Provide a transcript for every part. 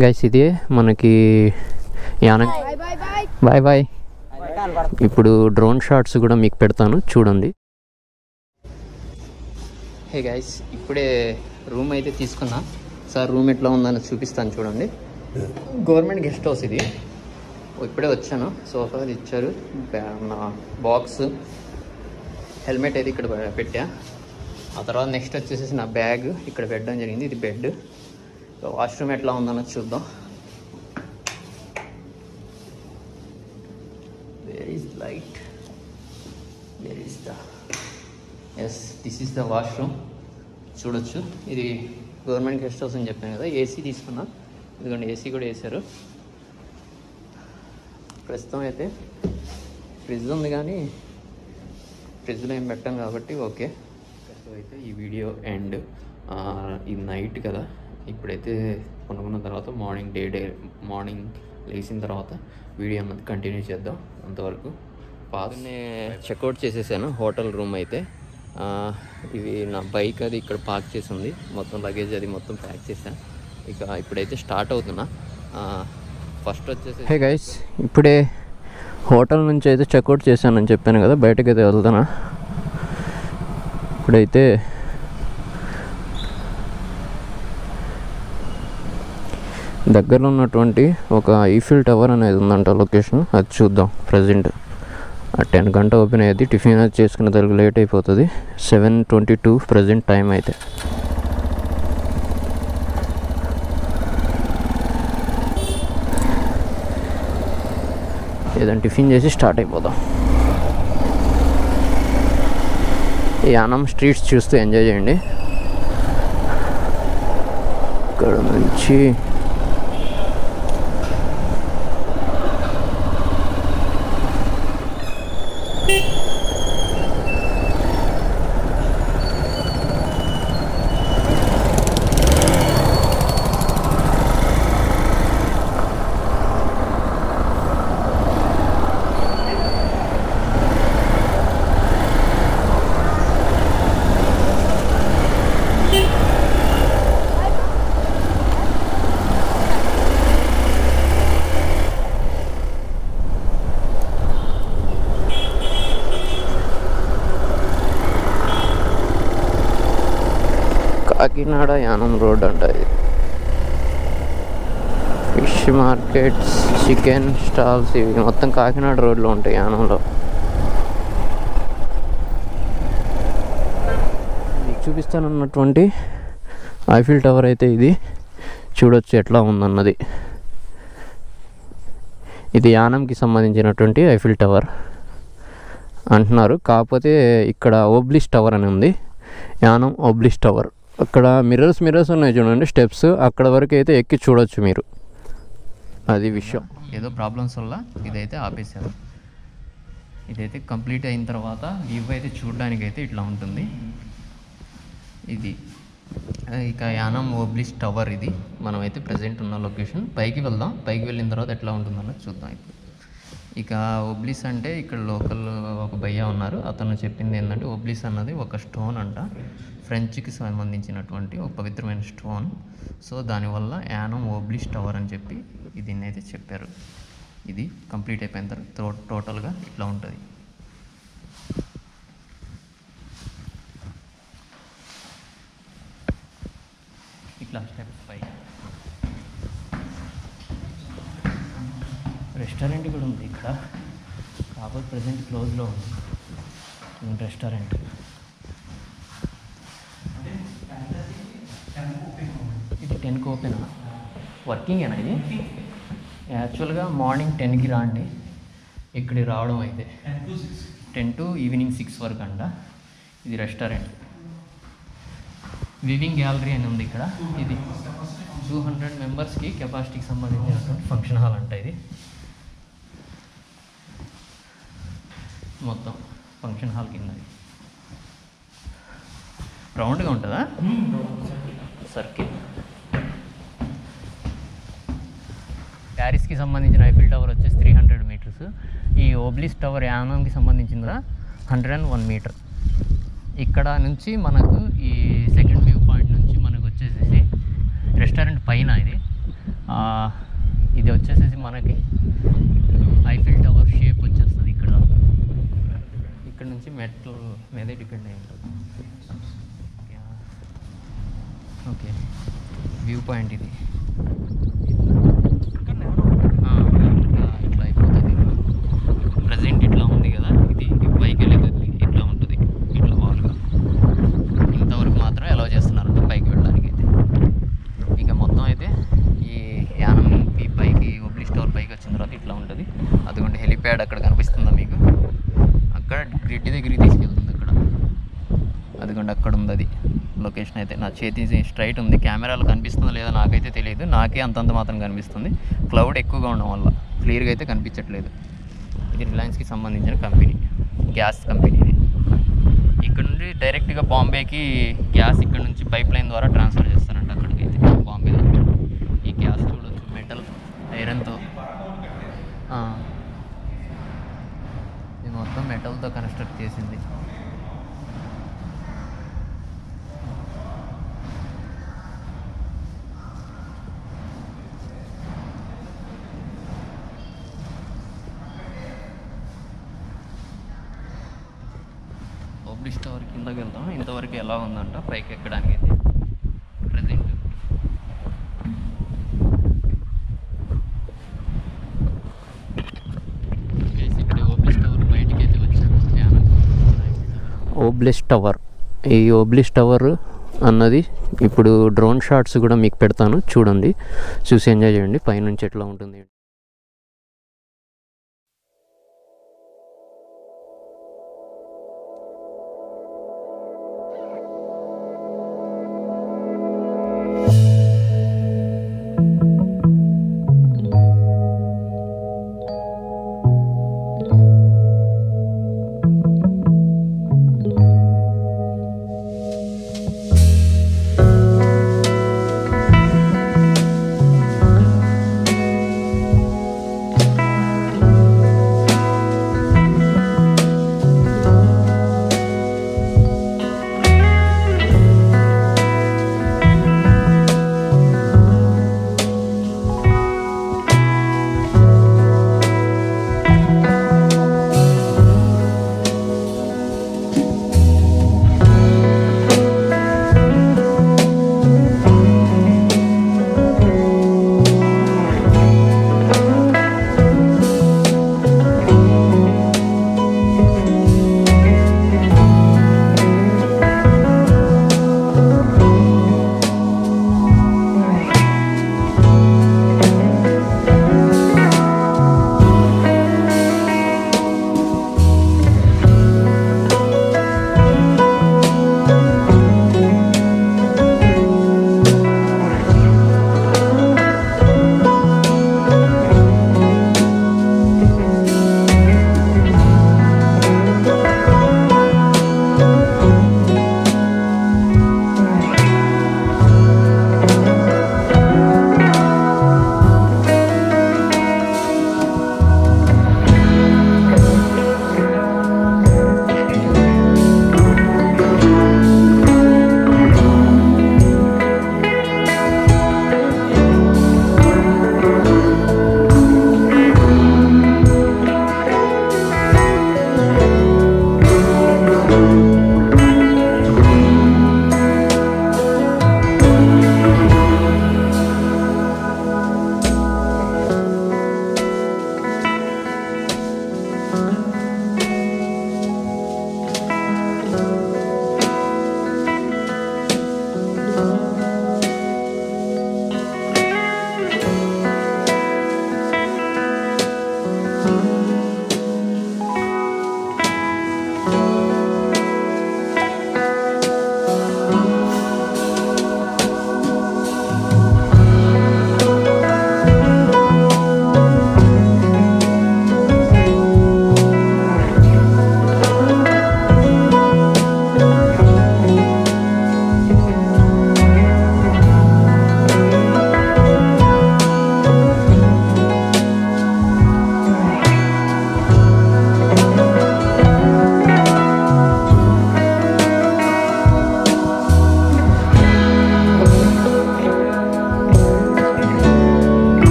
Guys ఇదే మనకి Yanam. Bye bye. ఇప్పుడు డ్రోన్ షాట్స్ కూడా మీకు పెడతాను చూడండి. హే గైస్, ఇప్పుడే రూమ్ అయితే తీసుకున్నా. సార్ రూమ్ ఎట్లా ఉందని చూపిస్తాను చూడండి. గవర్నమెంట్ గెస్ట్ హౌస్ ఇది. ఇప్పుడే వచ్చాను. సోఫా ఇచ్చారు, నా బాక్స్, హెల్మెట్ అయితే ఇక్కడ పెట్టా. ఆ తర్వాత నెక్స్ట్ వచ్చేసి నా బ్యాగ్ ఇక్కడ పెట్టడం జరిగింది. ఇది బెడ్. వాష్రూమ్ ఎట్లా ఉందన్నది చూద్దాం. Where is light, where is the ఎస్ దిస్ ఈస్ ద వాష్రూమ్. చూడొచ్చు, ఇది గవర్నమెంట్ గెస్ట్ హౌస్ అని చెప్పాను కదా. ఏసీ తీసుకున్నా, ఎందుకంటే ఏసీ కూడా వేశారు. ప్రస్తుతం అయితే ఫ్రిడ్జ్ ఉంది, కానీ ఫ్రిడ్జ్లో ఏం పెట్టాం కాబట్టి ఓకే. సో అయితే ఈ వీడియో ఎండ్. ఇది నైట్ కదా, ఇప్పుడైతే కొనుక్కున్న తర్వాత మార్నింగ్ లేచిన తర్వాత వీడియో అన్నది కంటిన్యూ చేద్దాం. అంతవరకు పాదునే చెక్అవుట్ చేసేసాను హోటల్ రూమ్ అయితే. ఇవి నా బైక్ అది ఇక్కడ పార్క్ చేసి ఉంది. మొత్తం లగేజ్ అది మొత్తం ప్యాక్ చేశాను. ఇక ఇప్పుడైతే స్టార్ట్ అవుతున్నా. ఫస్ట్ వచ్చేసి హే గైస్, ఇప్పుడే హోటల్ నుంచి అయితే చెక్అవుట్ చేశానని చెప్పాను కదా, బయటకు అయితే వెళ్తానా. ఇప్పుడైతే దగ్గరలో ఉన్నటువంటి ఒక ఈఫిల్ టవర్ అనేది ఉందంట లొకేషన్, అది చూద్దాం. ప్రజెంట్ 10 గంట ఓపెన్ అయ్యేది. టిఫిన్ అది చేసుకునే దానికి లేట్ అయిపోతుంది. 7:22 ప్రజెంట్ టైం అయితే. ఏదైనా టిఫిన్ చేసి స్టార్ట్ అయిపోదాం. ఈ యానం స్ట్రీట్స్ చూస్తూ ఎంజాయ్ చేయండి. ఇక్కడ నుంచి కాకినాడ యానం రోడ్ అంట ఇది. ఫిష్ మార్కెట్స్, చికెన్ స్టాల్స్, ఇవి మొత్తం కాకినాడ రోడ్లో ఉంటాయి యానంలో. మీకు చూపిస్తానన్నటువంటి ఐఫిల్ టవర్ అయితే ఇది. చూడొచ్చు ఎట్లా ఉందన్నది. ఇది యానంకి సంబంధించినటువంటి ఐఫిల్ టవర్ అంటున్నారు. కాకపోతే ఇక్కడ ఓబ్లిష్ టవర్ అని ఉంది, యానం ఓబ్లిష్ టవర్. అక్కడ మిర్రర్స్ ఉన్నాయి చూడండి, స్టెప్స్. అక్కడ వరకు అయితే ఎక్కి చూడొచ్చు మీరు. అది విషయం. ఏదో ప్రాబ్లమ్స్ వల్ల ఇదైతే ఆపేశారు. ఇదైతే కంప్లీట్ అయిన తర్వాత వ్యూ అయితే చూడడానికి అయితే ఇట్లా ఉంటుంది. ఇది ఇక యానం ఓబ్లిష్ టవర్. ఇది మనమైతే ప్రజెంట్ ఉన్న లొకేషన్. పైకి వెళ్దాం. పైకి వెళ్ళిన తర్వాత ఎట్లా ఉంటుందన్నది చూద్దాం. ఇప్పుడు ఇక ఓబ్లిస్ అంటే ఇక్కడ లోకల్ ఒక భయ్య ఉన్నారు. అతను చెప్పింది ఏంటంటే, ఓబ్లిస్ అన్నది ఒక స్టోన్ అంట, ఫ్రెంచ్కి సంబంధించినటువంటి ఒక పవిత్రమైన స్టోన్. సో దానివల్ల యానం ఓబ్లిష్ టవర్ అని చెప్పి దీన్ని అయితే చెప్పారు. ఇది కంప్లీట్ అయిపోయిన తర్వాత టోటల్గా ఇట్లా ఉంటుంది. ఇట్లా స్టెప్స్ పై రెస్టారెంట్ కూడా ఉంది ఇక్కడ. కాకపోతే ప్రజెంట్ క్లోజ్లో ఉంది రెస్టారెంట్. ఇది 10కి ఓపెన్. వర్కింగేనా ఇది? యాక్చువల్గా మార్నింగ్ 10కి రాండి. ఇక్కడికి రావడం అయితే 10 to ఈవినింగ్ 6 వరకు అంట. ఇది రెస్టారెంట్. వివింగ్ గ్యాలరీ అని ఉంది ఇక్కడ. ఇది 200 మెంబర్స్కి కెపాసిటీకి సంబంధించినటువంటి ఫంక్షన్ హాల్ అంట. ఇది మొత్తం ఫంక్షన్ హాల్ కింద. రౌండ్గా ఉంటుందా? సర్కిల్. ప్యారిస్కి సంబంధించిన ఐఫిల్ టవర్ వచ్చేసి 300 మీటర్స్. ఈ ఓబ్లిస్ టవర్ యానంకి సంబంధించిందిగా 101 మీటర్. ఇక్కడ నుంచి మనకు ఈ సెకండ్ వ్యూ పాయింట్ నుంచి మనకు వచ్చేసేసి రెస్టారెంట్ పైన ఇది. ఇది వచ్చేసేసి మనకి ఐఫిల్ టవర్ షేప్ వచ్చేస్తుంది. ఇక్కడ నుంచి మెట్ల మీదే డిపెండ్ అయి ఉంటుంది. ఓకే, వ్యూ పాయింట్ ఇది. ఇట్లా అయిపోతుంది. ప్రజెంట్ ఇట్లా ఉంది కదా, ఇది పైకి వెళ్ళేది ఇట్లా ఉంటుంది, ఇట్లా వాల్గా. ఇంతవరకు మాత్రం అలౌ చేస్తున్నారంట పైకి వెళ్ళడానికి అయితే. ఇక మొత్తం అయితే ఈ యానంకి పైకి ఓబ్లిష్ టవర్ పైకి వచ్చిన తర్వాత ఇట్లా ఉంటుంది. అదిగోండి హెలిప్యాడ్ అక్కడ కనిపిస్తుందా మీకు? అక్కడ గ్రిడ్ దగ్గరికి తీసుకెళ్తుంది. అదిగోండి అక్కడ ఉంది అది లొకేషన్. అయితే నా చేతి స్ట్రైట్ ఉంది, కెమెరాలో కనిపిస్తుందో లేదో నాకైతే తెలియదు. నాకే అంతంత మాత్రం కనిపిస్తుంది, క్లౌడ్ ఎక్కువగా ఉండడం వల్ల క్లియర్గా అయితే కనిపించట్లేదు. ఇది రిలయన్స్కి సంబంధించిన కంపెనీ, గ్యాస్ కంపెనీ. ఇది ఇక్కడ నుండి డైరెక్ట్గా బాంబేకి గ్యాస్ ఇక్కడ నుంచి పైప్ లైన్ ద్వారా ట్రాన్స్ఫర్ చేస్తారంట అక్కడికైతే, బాంబే. ఈ గ్యాస్ చూడొచ్చు, మెటల్ ఐరన్తో. ఇది మొత్తం మెటల్తో కన్స్ట్రక్ట్ చేసింది. ఓబ్లిష్ టవర్ కిందకి వెళ్తాం. ఇంతవరకు ఎలా ఉందంట పైకి ఎక్కడానికి అయితే ప్రజెంట్. ఇక్కడ ఓబ్లిష్ టవర్ బయటికి అయితే వచ్చాను. ఓబ్లిష్ టవర్, ఈ ఓబ్లిష్ టవర్ అన్నది ఇప్పుడు డ్రోన్ షాట్స్ కూడా మీకు పెడతాను, చూడండి, చూసి ఎంజాయ్ చేయండి పైనుంచి ఎట్లా ఉంటుంది.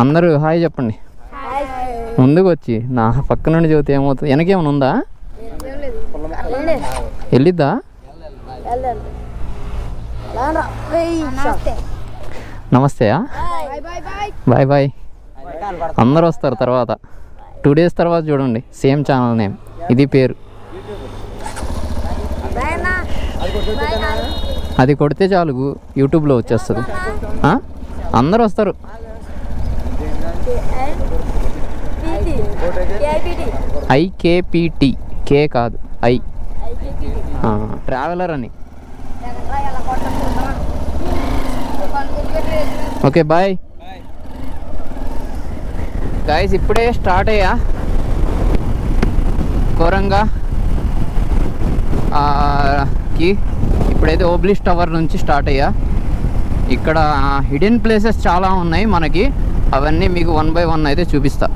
అందరూ హాయ్ చెప్పండి. ముందుకు వచ్చి నా పక్క నుండి చదివితే ఏమవుతుంది? వెనకేమైనా ఉందా? వెళ్ళిద్దా? నమస్తేయా? Bye bye. అందరూ వస్తారు తర్వాత 2 days తర్వాత చూడండి. సేమ్ ఛానల్ నేమ్, ఇది పేరు. అది కొడితే చాలు యూట్యూబ్లో వచ్చేస్తుంది. అందరూ వస్తారు. IKPT, కే కాదు ఐ. ట్రావెలర్ అని. Okay bye guys. ఇప్పుడే స్టార్ట్ అయ్యా కోరంగా కి. ఇప్పుడైతే ఓబ్లిష్ టవర్ నుంచి స్టార్ట్ అయ్యా. ఇక్కడ హిడెన్ ప్లేసెస్ చాలా ఉన్నాయి మనకి. అవన్నీ మీకు 1 by 1 అయితే చూపిస్తా.